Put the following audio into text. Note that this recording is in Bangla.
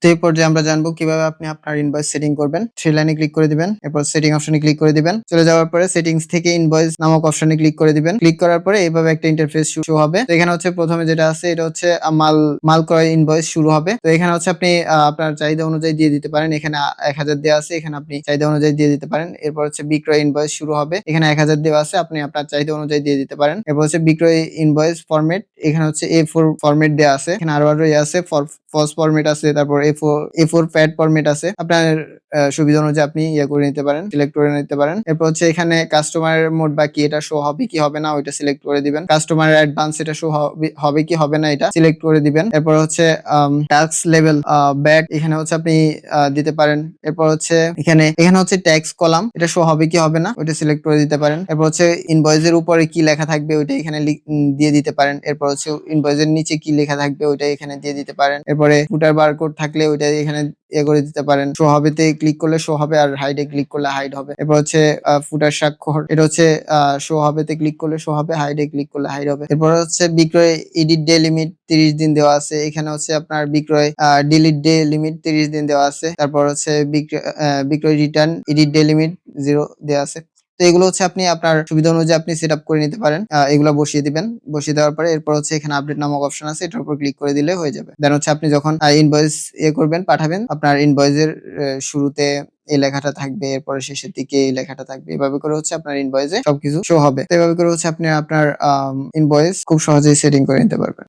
তো এই পর্যায়ে আমরা জানবো কিভাবে আপনি আপনার ইনভয়েস সেটিং করবেন। 3 লাইনে ক্লিক করে দিবেন, এরপর সেটিং অপশনে ক্লিক করে দিবেন। চলে যাওয়ার পরে সেটিংস থেকে ইনভয়েস নামক অপশনে ক্লিক করে দিবেন। ক্লিক করার পরে এইভাবে একটা ইন্টারফেস শো হবে। তো এখানে হচ্ছে প্রথমে যেটা আছে এটা হচ্ছে মাল ক্রয় ইনভয়েস শুরু হবে। তো এখানে হচ্ছে আপনি আপনার চাহিদা অনুযায়ী দিয়ে দিতে পারেন। এখানে 1000 দেওয়া আছে, এখানে আপনি চাহিদা অনুযায়ী দিয়ে দিতে পারেন। এরপর হচ্ছে বিক্রয় ইনভয়েস শুরু হবে, এখানে 1000 দেওয়া আছে, আপনি আপনার চাহিদা অনুযায়ী দিয়ে দিতে পারেন। এরপর হচ্ছে বিক্রয় ইনভয়েস ফরম্যাট, এখানে হচ্ছে A4 ফরম্যাট দেওয়া আছে, এখানে আরো আছে ফস ফরম্যাট আছে, তারপর A4 প্যাড ফরম্যাট আছে। আপনার সুবিধা অনুযায়ী আপনি করে নিতে পারেন, সিলেক্ট করে নিতে পারেন। এরপর হচ্ছে এখানে কাস্টমার মোড বাকি, এটা শো হবে কি হবে না ওইটা সিলেক্ট করে দিবেন। কাস্টমার অ্যাডভান্স এটা শো হবে কি হবে না এটা সিলেক্ট করে দিবেন। এরপর হচ্ছে ট্যাক্স লেভেল ব্যাক, এখানে হচ্ছে আপনি দিতে পারেন। এরপর হচ্ছে এখানে হচ্ছে ট্যাক্স কলাম, এটা শো হবে কি হবে না ওইটা সিলেক্ট করে দিতে পারেন। এরপর হচ্ছে ইনভয়েসের উপরে কি লেখা থাকবে ওইটা এখানে দিয়ে দিতে পারেন। এরপর হচ্ছে ইনভয়েসের নিচে কি লেখা থাকবে ওইটা এখানে দিয়ে দিতে পারেন। এরপরে ফুটার বারকোড থাকলে ওইটা এখানে করে দিতে পারেন। শো হবেতে ক্লিক করলে শো হবে, আর হাইডে ক্লিক করলে হাইড হবে। এরপর হচ্ছে ফুটার স্বাক্ষর, এটা হচ্ছে শো হবেতে ক্লিক করলে শো হবে, হাইডে ক্লিক করলে হাইড হবে। এরপর হচ্ছে বিক্রয় এডিট ডে লিমিট 30 দিন দেওয়া আছে, এখানে হচ্ছে আপনার বিক্রয় ডিলিট ডে লিমিট 30 দিন দেওয়া আছে। তারপর হচ্ছে বিক্রয় রিটার্ন এডিট ডে লিমিট 0 দেওয়া আছে। তো এগুলো হচ্ছে আপনি আপনার সুবিধা অনুযায়ী আপনি সেট আপ করে নিতে পারেন। এগুলো বসিয়ে দিবেন, বসিয়ে দেওয়ার পরে এরপর হচ্ছে এখানে আপডেট নামক অপশন আছে, এটার উপর ক্লিক করে দিলে হয়ে যাবে। দেন হচ্ছে আপনি যখন ইনভয়েস করবেন পাঠাবেন, আপনার ইনভয়েসের শুরুতে এই লেখাটা থাকবে, এরপরে শেষের দিকে এই লেখাটা থাকবে। এভাবে করে হচ্ছে আপনার ইনভয়েসে সবকিছু শো হবে। তো এভাবে করে হচ্ছে আপনি আপনার ইনভয়েস খুব সহজেই সেটিং করে নিতে পারবেন।